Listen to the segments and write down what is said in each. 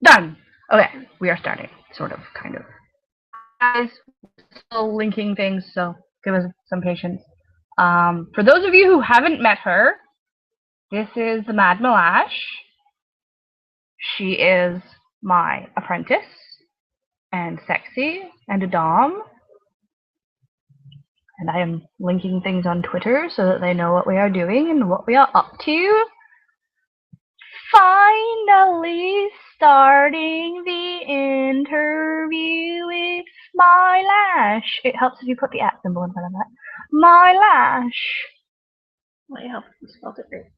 Done. Okay, we are starting. Sort of, kind of. Guys, still linking things, so give us some patience. For those of you who haven't met her, this is the Mad MiLAsh. She is my apprentice, and sexy, and a dom. And I am linking things on Twitter so that they know what we are doing and what we are up to. Finally starting the interview with MiLAsh. It helps if you put the @ symbol in front of that. MiLAsh. Might help if you spelled it right.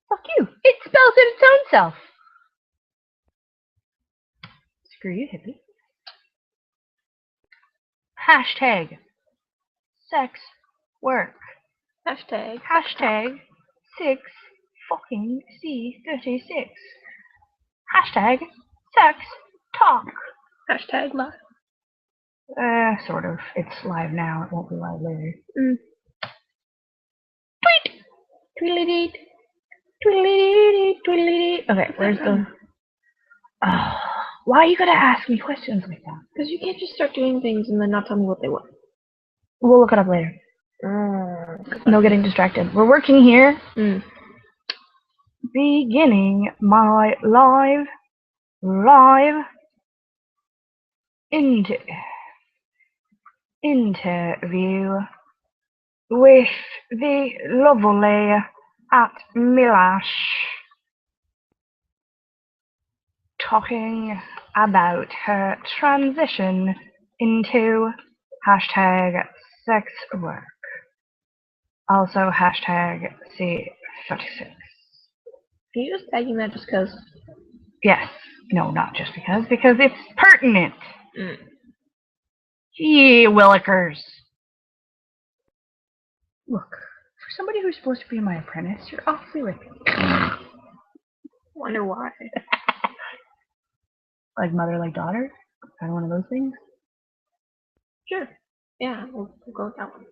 Fuck you. It spells it its own self. Screw you, hippie. Hashtag sex work. Hashtag 6 fucking C36. Hashtag sex talk. Hashtag live. Sort of. It's live now. It won't be live later. Tweet! Tweedledee. Tweedledee. Tweedledee. Okay, where's the... why you gotta ask me questions like that? Because you can't just start doing things and then not tell me what they were. We'll look it up later. No getting distracted. We're working here. Beginning my live interview with the lovely @MiLAsh, talking about her transition into hashtag sex work. Also hashtag C36. Can you just tagging that just because? Yes. No, not just because it's pertinent. Gee, Willikers. Look, for somebody who's supposed to be my apprentice, you're awfully rippy. Wonder why. Like mother, like daughter? Kind of one of those things? Sure. Yeah, we'll go with that one.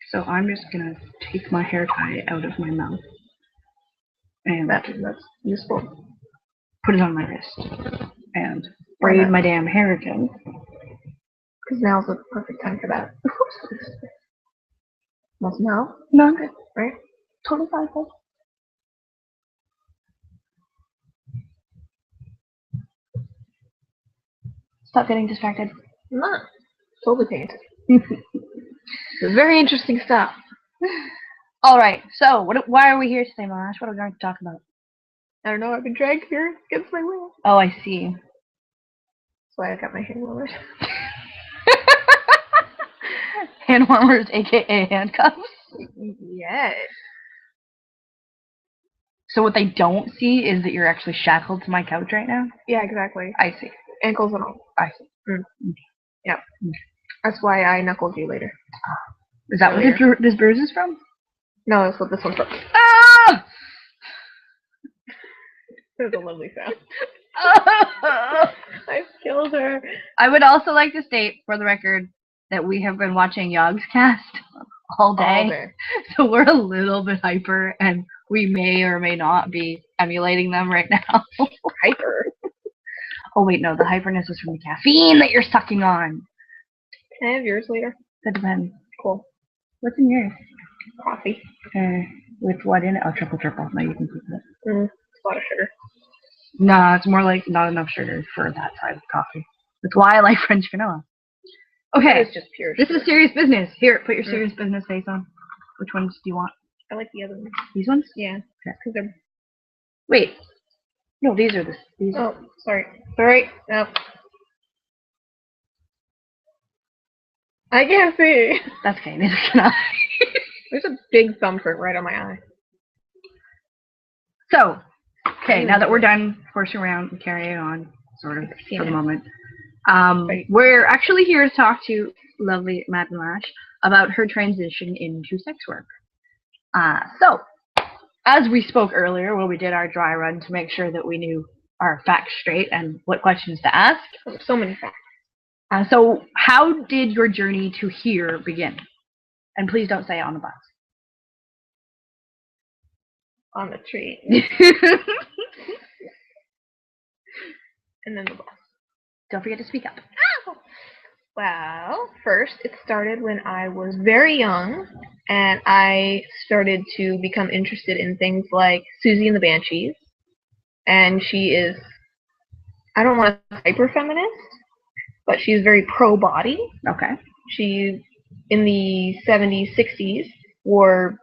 So I'm just gonna take my hair tie out of my mouth. And that's useful. Put it on my wrist. And braid my damn hair again. Because now's the perfect time for that. No? No, I'm good. Right? Totally fine. Stop getting distracted. I'm not. Totally paying attention. It's very interesting stuff. Alright, so why are we here today, MiLAsh? What are we going to talk about? I don't know, I've been dragged here against my will. Oh, I see. That's why I got my hand warmers. Hand warmers, aka handcuffs? Yes. So what they don't see is that you're actually shackled to my couch right now? Yeah, exactly. I see. Ankles and all. I see. Yep. That's why I knuckled you later. Is that what this bruise is from? No, that's what this one's from. Ah! It was a lovely sound. I've killed her. I would also like to state, for the record, that we have been watching Yogscast all day. So we're a little bit hyper, and we may or may not be emulating them right now. Hyper? Oh wait, no, the hyperness is from the caffeine that you're sucking on. Can I have yours later? That depends. Cool. What's in yours? Coffee. With what in it? Oh, triple. No, you can keep it. It's a lot of sugar. No, it's more like not enough sugar for that side of coffee. That's why I like French vanilla. Okay, it's just pure this sugar. is serious business. Here, put your serious business face on. Which ones do you want? I like the other ones. These ones? Yeah. Okay. Because they're... Wait. No, these are these. Oh, sorry. Sorry. No. I can't see. That's okay. Neither can I. There's a big thumbprint right on my eye. So, okay, now that we're done horsing around and carrying on, sort of, for the moment, we're actually here to talk to lovely Mad MiLAsh about her transition into sex work. So, as we spoke earlier when we did our dry run to make sure that we knew our facts straight and what questions to ask. So many facts. So, how did your journey to here begin? And please don't say on the bus. on the tree. And then the bus. Don't forget to speak up. Well, first it started when I was very young, and I started to become interested in things like Susie and the Banshees. And she is, I don't want to say hyper feminist, but she's very pro body. Okay. She, in the 70s, 60s, wore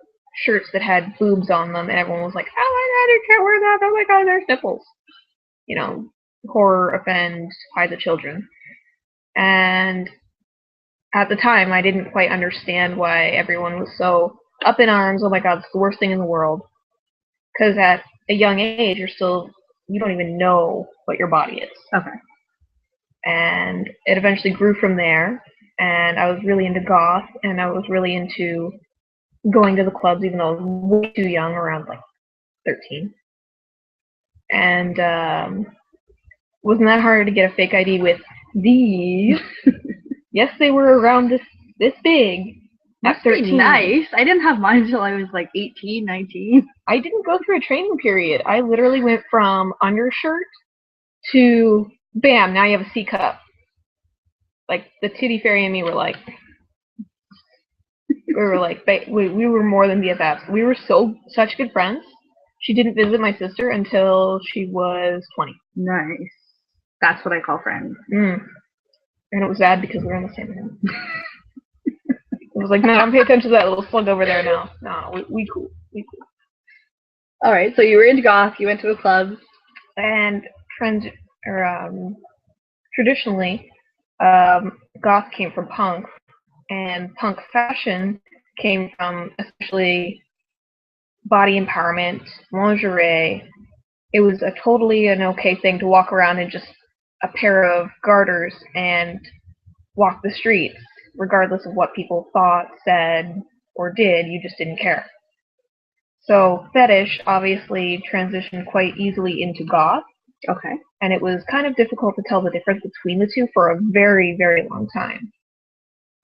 shirts that had boobs on them, and everyone was like, oh my god, you can't wear that, oh my god, there's nipples. You know, horror, offend, hide the children. And at the time, I didn't quite understand why everyone was so up in arms, oh my god, it's the worst thing in the world. Because at a young age, you don't even know what your body is. Okay. And it eventually grew from there, and I was really into goth, and I was really into going to the clubs, even though I was way too young, around like 13. And wasn't that hard to get a fake ID with these? Yes, they were around this big. At 13. Nice. I didn't have mine until I was like 18, 19. I didn't go through a training period. I literally went from undershirt to bam, now you have a C cup. Like the titty fairy and me were like, we were more than BFFs. We were such good friends. She didn't visit my sister until she was 20. Nice. That's what I call friends. And it was sad because we were in the same room. I was like, no, don't pay attention to that little slug over there now. No, we cool. We cool. Alright, so you were into goth, you went to a club. And traditionally, goth came from punk, and punk fashion came from especially body empowerment, lingerie. It was totally an okay thing to walk around in just a pair of garters and walk the streets, regardless of what people thought, said, or did. You just didn't care. So fetish obviously transitioned quite easily into goth. Okay. And it was kind of difficult to tell the difference between the two for a very, very long time.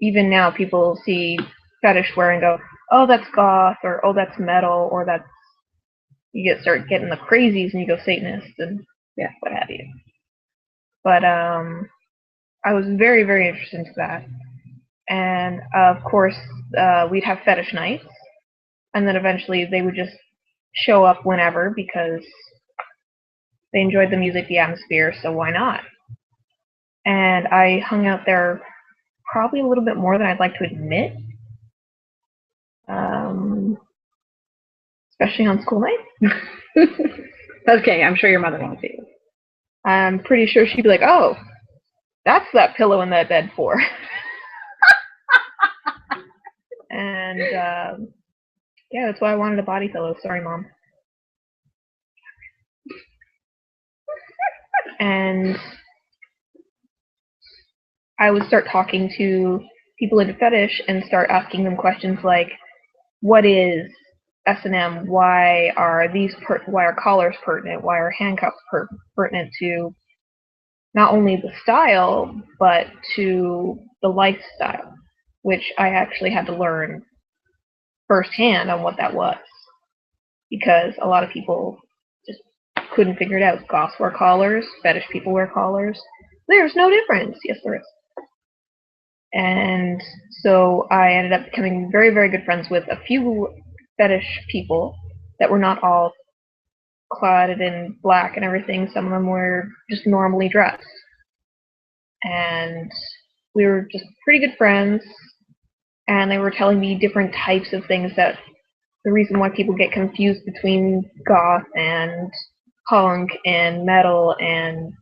Even now, people see fetish wear and go, oh, that's goth, or oh, that's metal, or that's... You start getting the crazies and you go Satanist, and yeah, what have you. But I was very, very interested into that. And of course, we'd have fetish nights, and then eventually they would just show up whenever because they enjoyed the music, the atmosphere, so why not? And I hung out there probably a little bit more than I'd like to admit, especially on school nights. Okay, I'm sure your mother won't see you. I'm pretty sure she'd be like, oh, that's that pillow in that bed for. And yeah, that's why I wanted a body pillow. Sorry, Mom. And I would start talking to people into fetish and start asking them questions like, what is S&M? Why are collars pertinent? Why are handcuffs pertinent to not only the style, but to the lifestyle, which I actually had to learn firsthand on what that was. Because a lot of people just couldn't figure it out. Goths wear collars, fetish people wear collars. There's no difference. Yes, there is. And so I ended up becoming very, very good friends with a few fetish people that were not all clad in black and everything. Some of them were just normally dressed. And we were just pretty good friends, and they were telling me different types of things that the reason why people get confused between goth and punk and metal and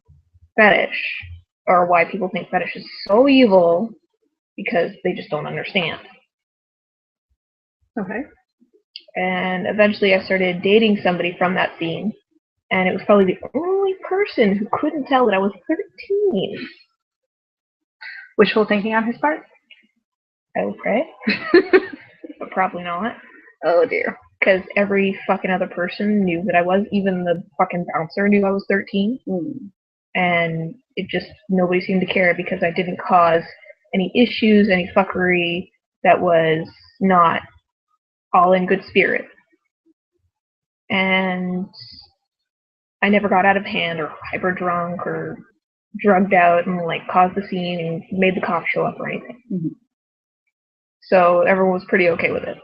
fetish, or why people think fetish is so evil, because they just don't understand. Okay. And eventually I started dating somebody from that scene, and it was probably the only person who couldn't tell that I was 13. Wishful thinking on his part? I would pray. But probably not. Oh dear. Because every fucking other person knew that I was. Even the fucking bouncer knew I was 13. And it just, nobody seemed to care because I didn't cause any issues, any fuckery that was not all in good spirit. and I never got out of hand or hyper drunk or drugged out and like caused the scene and made the cops show up or anything. Mm-hmm. So everyone was pretty okay with it.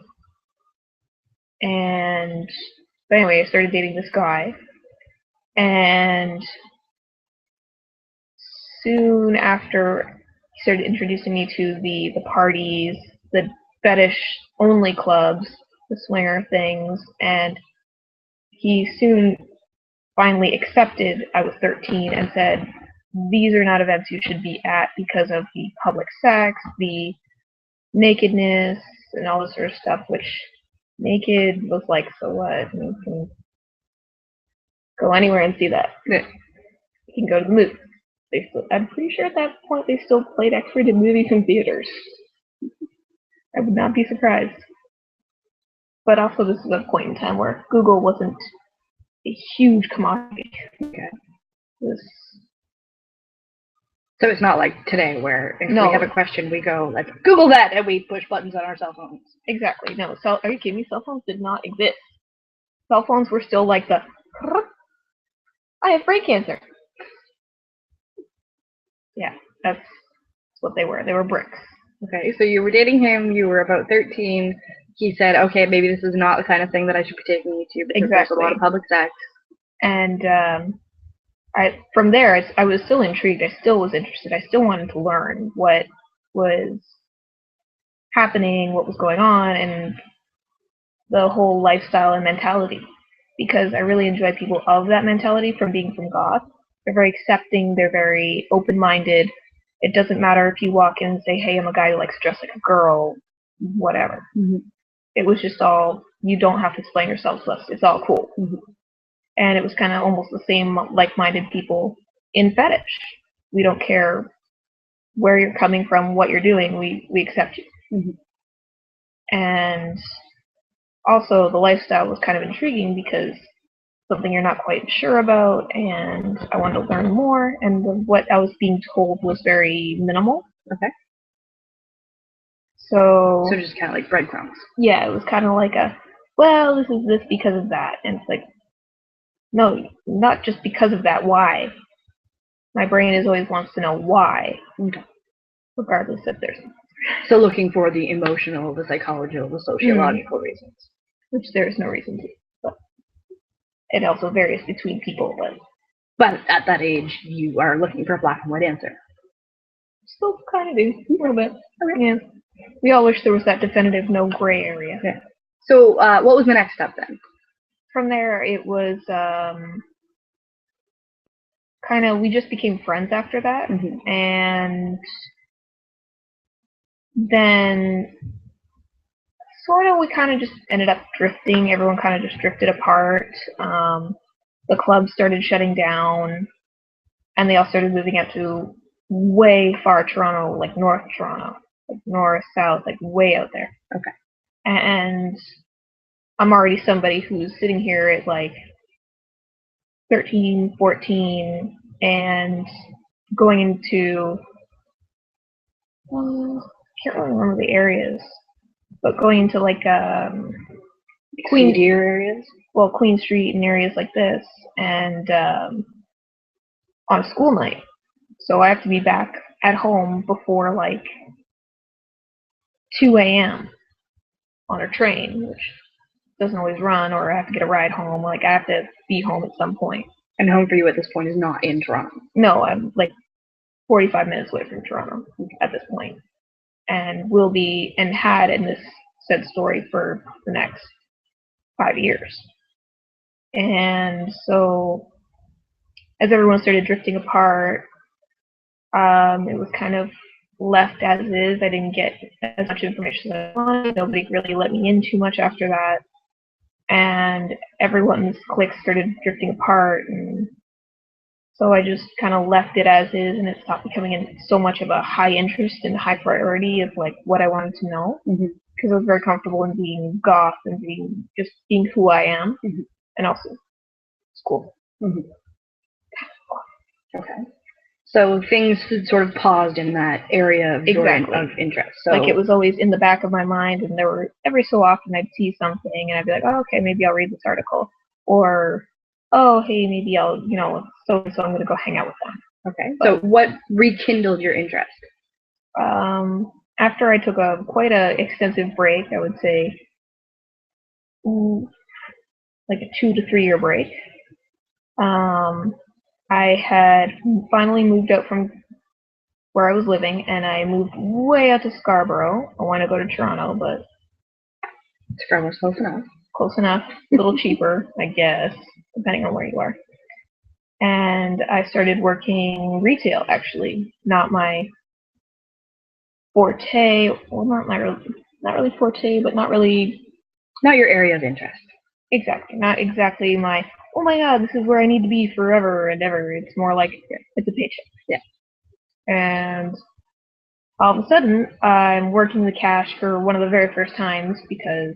But anyway, I started dating this guy, and soon after he started introducing me to the parties, the fetish only clubs, the swinger things, and he soon finally accepted I was 13 and said, these are not events you should be at because of the public sex, the nakedness, and all this sort of stuff, which naked was like, so what? You can go anywhere and see that. Yeah. You can go to the movies. I'm pretty sure at that point they still played X-rated movies in theaters. I would not be surprised. But also this is a point in time where Google wasn't a huge commodity. Okay. So it's not like today where if we have a question, we go like Google that and we push buttons on our cell phones. Exactly. No. Are you kidding me? Cell phones did not exist. Cell phones were still like the I have brain cancer. Yeah, that's what they were. They were bricks. Okay, so you were dating him, you were about 13. He said, okay, maybe this is not the kind of thing that I should be taking you to because there's a lot of public sex. And from there, I was still intrigued. I still was interested. I still wanted to learn what was happening, what was going on, and the whole lifestyle and mentality. Because I really enjoy people of that mentality from being from goth. They're very accepting. They're very open-minded. It doesn't matter if you walk in and say, hey, I'm a guy who likes to dress like a girl, whatever. Mm-hmm. It was just all, you don't have to explain yourself to us. It's all cool. Mm-hmm. And it was kind of almost the same like-minded people in fetish. We don't care where you're coming from, what you're doing. We accept you. Mm-hmm. And also the lifestyle was kind of intriguing because something you're not quite sure about, and I wanted to learn more, and what I was being told was very minimal. Okay. So just kind of like breadcrumbs. Yeah, it was kind of like well, this is this because of that, and it's like, no, not just because of that. Why? My brain always wants to know why, regardless if there's. So looking for the emotional, the psychological, the sociological reasons, which there's no reason to. But it also varies between people, but at that age, you are looking for a black and white answer. Still kind of do a little bit. Okay. Yeah. We all wish there was that definitive no gray area. Yeah. So what was the next step then? From there, it was kind of, we just became friends after that. Mm-hmm. And then sort of we kind of just ended up drifting. Everyone kind of just drifted apart. The clubs started shutting down, and they all started moving out to way far Toronto, like North Toronto, like north, south, like way out there. Okay. And I'm already somebody who's sitting here at like 13, 14, and going into, I can't really remember the areas, but going into like Queen Deer areas? Well, Queen Street and areas like this, and on a school night. So I have to be back at home before like 2 a.m. on a train, which doesn't always run, or I have to get a ride home. Like, I have to be home at some point. And home for you at this point is not in Toronto? No, I'm like 45 minutes away from Toronto at this point. And will be, and had in this said story for the next 5 years. And so, as everyone started drifting apart, it was kind of left as is. I didn't get as much information as I wanted. Nobody really let me in too much after that. And everyone's cliques started drifting apart, and so I just kind of left it as is, and it stopped becoming so much of a high interest and high priority of like what I wanted to know, because I was very comfortable in being goth and just being who I am, and also school. Okay. So things sort of paused in that area of of interest. So like, it was always in the back of my mind, and there were every so often I'd see something and I'd be like, oh, okay, maybe I'll read this article. or, oh, hey, maybe I'll, so I'm going to go hang out with them. Okay. So what rekindled your interest? After I took quite a extensive break, I would say, like a 2 to 3 year break, I had finally moved out from where I was living, and I moved way out to Scarborough. I want to go to Toronto, but Scarborough's close enough. Close enough, a little cheaper, I guess, depending on where you are. And I started working retail, actually. Not my forte, well, not really forte, but not really... Not your area of interest. Exactly. Not exactly my, oh my god, this is where I need to be forever and ever. It's more like, it's a paycheck. Yeah. And all of a sudden, I'm working the cash for one of the very first times because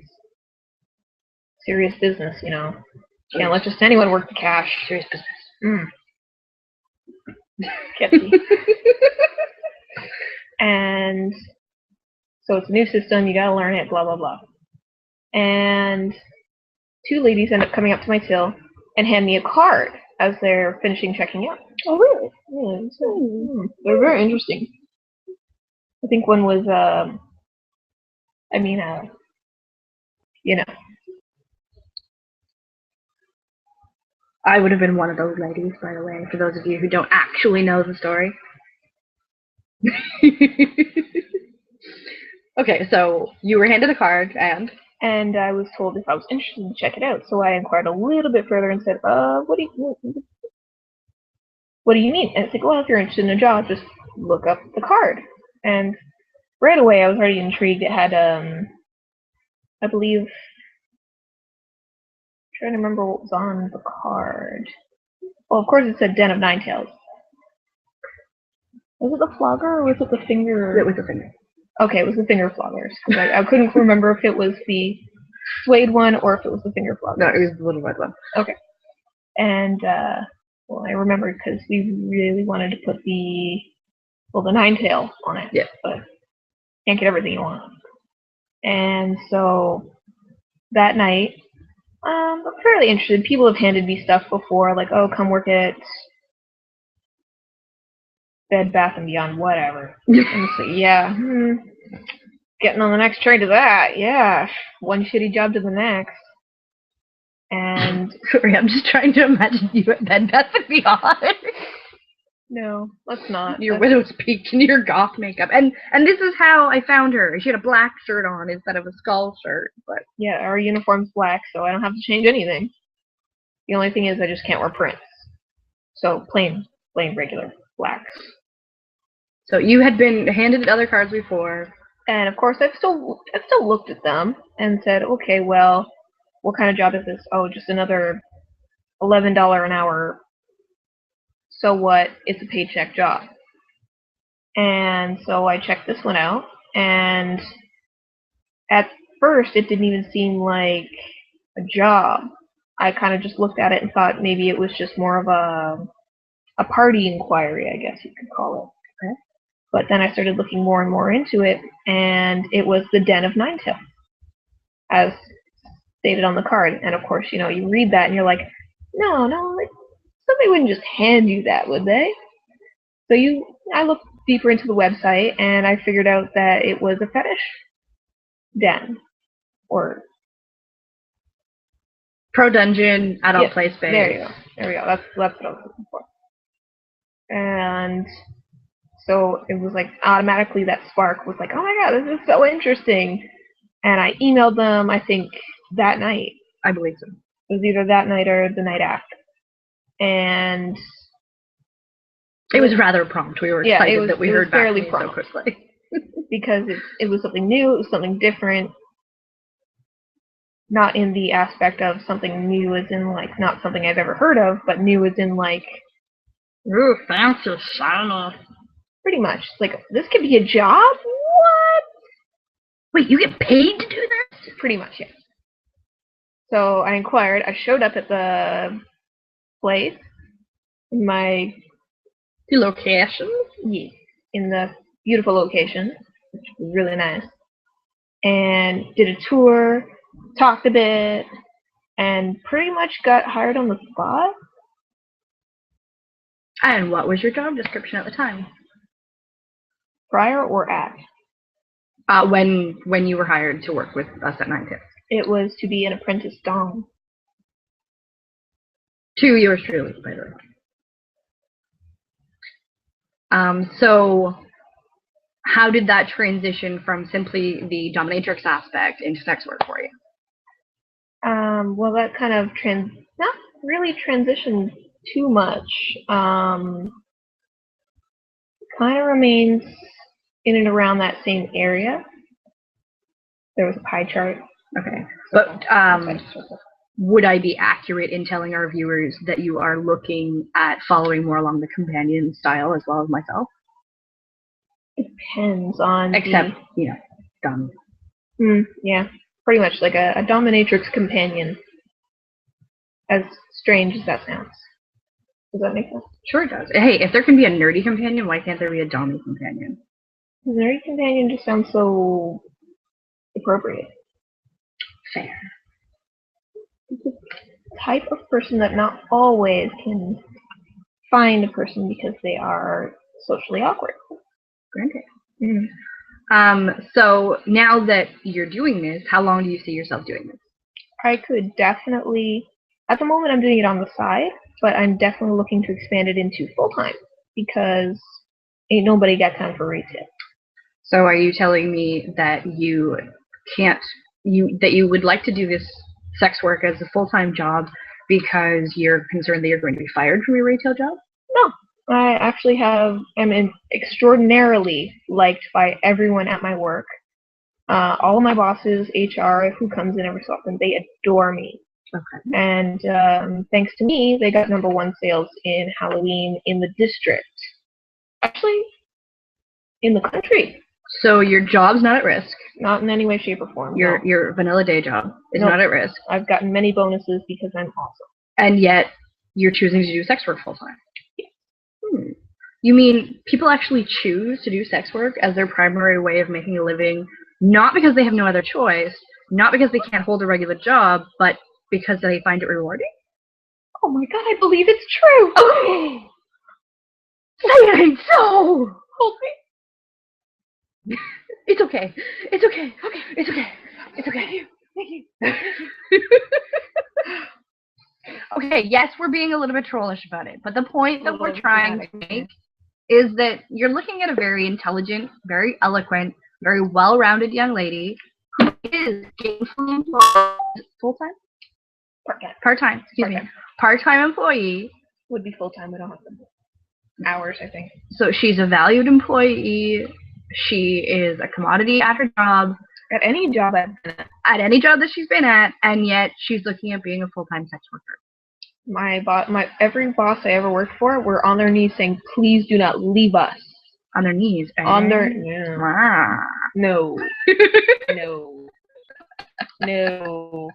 serious business, Can't let just anyone work the cash. Serious business. Catchy. And so it's a new system, you gotta learn it, blah, blah, blah. And 2 ladies end up coming up to my till and hand me a card as they're finishing checking out. Oh, really? Yeah, they're very interesting. I think one was, I would have been one of those ladies, by the way, for those of you who don't actually know the story. Okay, so you were handed a card, and I was told if I was interested to check it out. So I inquired a little bit further and said, what do you mean? And it's like, well, if you're interested in a job, just look up the card. And right away, I was already intrigued. It had, I believe, I'm trying to remember what was on the card. Well, of course, it said Den of Nine Tails. Was it the flogger or was it the finger? It was the finger. Okay, it was the finger floggers. I couldn't remember if it was the suede one or if it was the finger floggers. No, it was the little red one. Okay. And, well, I remembered because we really wanted to put the nine tail on it. Yeah. But can't get everything you want. And so that night, I'm fairly interested. People have handed me stuff before, like, oh, come work at Bed Bath & Beyond, whatever. And so, yeah, getting on the next train to that, yeah. One shitty job to the next. And sorry, I'm just trying to imagine you at Bed Bath & Beyond. No, let's not. Your widow's peak and your goth makeup. And this is how I found her. She had a black shirt on instead of a skull shirt. But yeah, our uniform's black, so I don't have to change anything. The only thing is I just can't wear prints. So plain regular black. So you had been handed other cards before. And of course I've still looked at them and said, okay, well, what kind of job is this? Oh, just another $11 an hour. So what? It's a paycheck job. And so I checked this one out, and at first it didn't even seem like a job. I kind of just looked at it and thought maybe it was just more of a party inquiry, I guess you could call it. Okay. But then I started looking more and more into it, and it was the Den of Nine Tails, as stated on the card. And of course, you read that and you're like, no, like, somebody wouldn't just hand you that, would they? So I looked deeper into the website, and I figured out that it was a fetish den, or pro dungeon, adult play space. There we go. That's what I was looking for. And so it was like automatically that spark was like, oh my god, this is so interesting. And I emailed them, I think, that night. I believe so. It was either that night or the night after. And it was rather prompt. We were excited that we heard back fairly so quickly. Because it was something new, it was something different. Not in the aspect of something new as in, like, not something I've ever heard of, but new as in, like, ooh, fancy, shiny. Pretty much. Like, this could be a job? What? Wait, you get paid to do this? Pretty much, yeah. So I inquired. I showed up at the place. The location? Yeah. In the beautiful location, which was really nice. And did a tour, talked a bit, and pretty much got hired on the spot. And what was your job description at the time? Prior or at? When you were hired to work with us at 9 Tips. It was to be an apprentice dom. To yours truly, by the way. So how did that transition from simply the dominatrix aspect into sex work for you? Well, that kind of not really transitioned too much. Kind of remains in and around that same area. There was a pie chart. Okay, but would I be accurate in telling our viewers that you are looking at following more along the companion style as well as myself? It depends on except, you know, dumb. Yeah, pretty much like a dominatrix companion. As strange as that sounds. Does that make sense? Sure it does. Hey, if there can be a nerdy companion, why can't there be a dommy companion? The nerdy companion just sounds so appropriate. Fair. It's a type of person that not always can find a person because they are socially awkward. Granted. So now that you're doing this, how long do you see yourself doing this? I could definitely, at the moment I'm doing it on the side, but I'm definitely looking to expand it into full-time because ain't nobody got time for retail. So are you telling me that you would like to do this sex work as a full-time job because you're concerned that you're going to be fired from your retail job? No. I actually am extraordinarily liked by everyone at my work. All of my bosses, HR, who comes in every so often, they adore me. Okay. And thanks to me, they got #1 sales in Halloween in the district. Actually, in the country. So your job's not at risk. Not in any way, shape, or form. Your vanilla day job is not at risk. I've gotten many bonuses because I'm awesome. And yet, you're choosing to do sex work full-time. Yeah. You mean people actually choose to do sex work as their primary way of making a living, not because they have no other choice, not because they can't hold a regular job, but because they find it rewarding? Oh my god, I believe it's true! Oh. Say it ain't so! Hold me. It's okay. It's okay. Okay. It's okay. It's okay. Thank you. Okay, yes, we're being a little bit trollish about it, but the point that we're trying to make is that you're looking at a very intelligent, very eloquent, very well-rounded young lady who is gainfully employed full-time? Part-time. Part-time, excuse me. Part-time employee. Would be full-time, we don't have them. Hours, I think. So she's a valued employee. She is a commodity at her job. At any job I've been at. At any job that she's been at, and yet she's looking at being a full-time sex worker. Every boss I ever worked for were on their knees saying, "Please do not leave us." On their knees. On their no. No.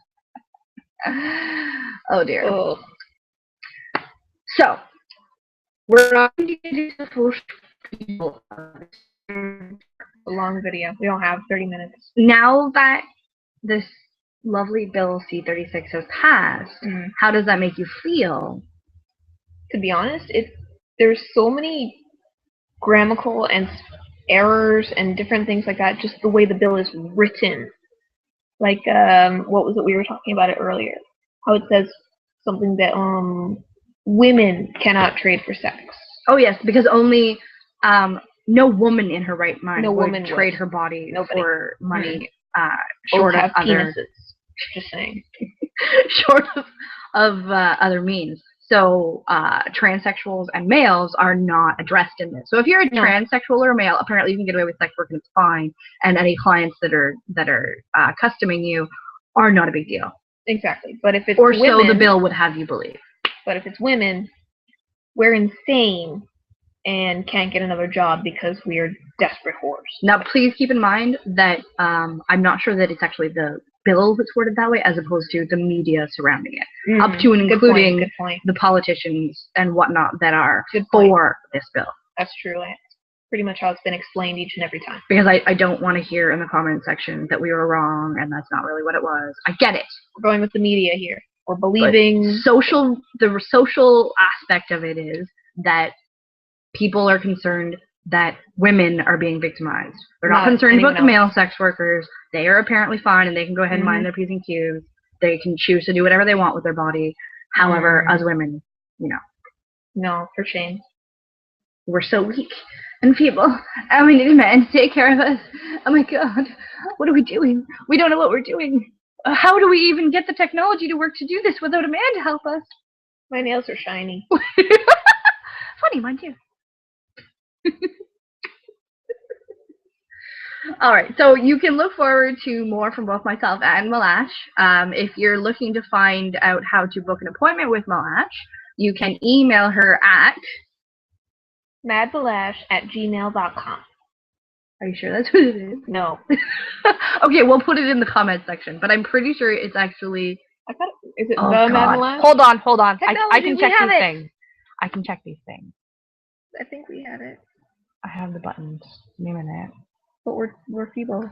Oh dear. Oh. So we're not going to do the full people. A long video. We don't have 30 minutes. Now that this lovely Bill C-36 has passed, how does that make you feel? To be honest, there's so many grammatical and errors and different things like that, just the way the bill is written. Like, what was it? We were talking about it earlier. How it says something that women cannot trade for sex. Oh yes, because only no woman in her right mind would trade her body for money short of other penises. Just saying. short of other means. So transsexuals and males are not addressed in this. So if you're a transsexual or a male, apparently you can get away with sex work and it's fine. And any clients that are customing you are not a big deal. Exactly. But if it's women, so the bill would have you believe. But if it's women, we're insane and can't get another job because we are desperate whores. Now, please keep in mind that I'm not sure that it's actually the bill that's worded that way as opposed to the media surrounding it, up to and including the politicians and whatnot that are for this bill. That's true. That's pretty much how it's been explained each and every time. Because I don't want to hear in the comment section that we were wrong and that's not really what it was. I get it. We're going with the media here. or believing. The social aspect of it is that people are concerned that women are being victimized. They're not concerned about the male sex workers. They are apparently fine, and they can go ahead and mind their P's and Q's. They can choose to do whatever they want with their body. However, as women, No, for shame. We're so weak and feeble, and we need a man to take care of us. Oh my god, what are we doing? We don't know what we're doing. How do we even get the technology to work to do this without a man to help us? My nails are shiny. Funny, mine too. Alright, so you can look forward to more from both myself and MiLAsh. If you're looking to find out how to book an appointment with MiLAsh, you can email her at madmilash@gmail.com. Are you sure that's what it is? No. Okay, we'll put it in the comments section, but I'm pretty sure it's actually... Is it MadMilash? Hold on. I can check these things. I can check these things. I think we had it. I have the buttons. Give me a minute. But we're feeble.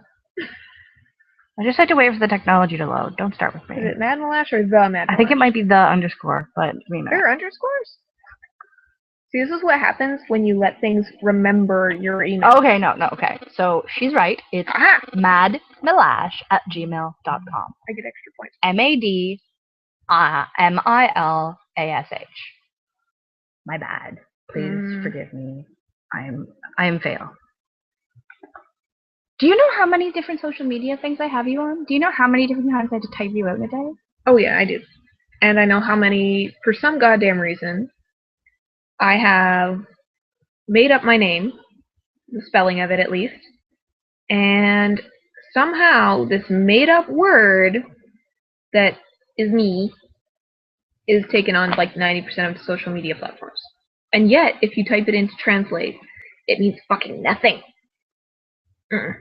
I just had to wait for the technology to load. Don't start with me. Is it MadMilash or the MadMilash? I think it might be the underscore, but there are underscores? See, this is what happens when you let things remember your email. Okay, no, okay. So she's right. It's madmilash@gmail.com. I get extra points. MADMILASH. My bad. Please forgive me. I am fail. Do you know how many different social media things I have you on? Do you know how many different times I had to type you out in a day? Oh yeah, I do. And I know how many, for some goddamn reason, I have made up my name, the spelling of it at least, and somehow this made up word that is me is taken on like 90% of social media platforms. And yet, if you type it into translate, it means fucking nothing. Nothing.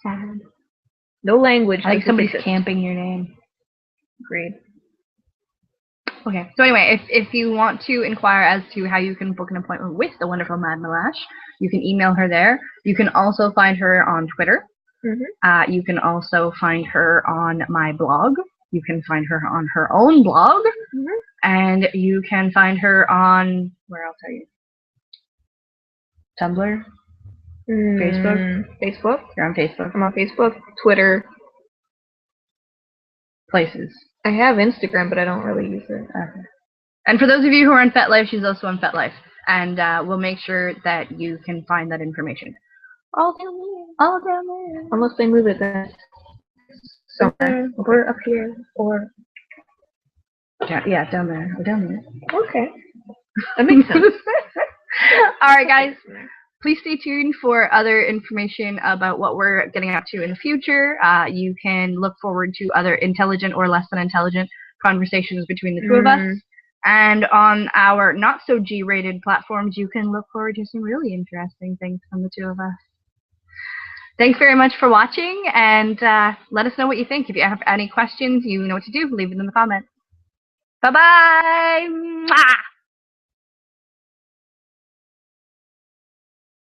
Sad. No language. I think somebody's camping your name. Agreed. Okay, so anyway, if you want to inquire as to how you can book an appointment with the wonderful MadMiLash, you can email her there. You can also find her on Twitter. You can also find her on my blog. You can find her on her own blog. And you can find her on, where else are you? Tumblr? Facebook? You're on Facebook. I'm on Facebook, Twitter. Places. I have Instagram, but I don't really use it. Okay. And for those of you who are on FetLife, she's also on FetLife. And we'll make sure that you can find that information. All down there. Unless they move it then. Somewhere. Or up here. Or... Yeah, down there. Or down there. Okay. That makes sense. Alright, guys. Please stay tuned for other information about what we're getting up to in the future. You can look forward to other intelligent or less than intelligent conversations between the two of us. And on our not so G-rated platforms, you can look forward to some really interesting things from the two of us. Thanks very much for watching, and let us know what you think. If you have any questions, you know what to do. Leave it in the comments. Bye-bye!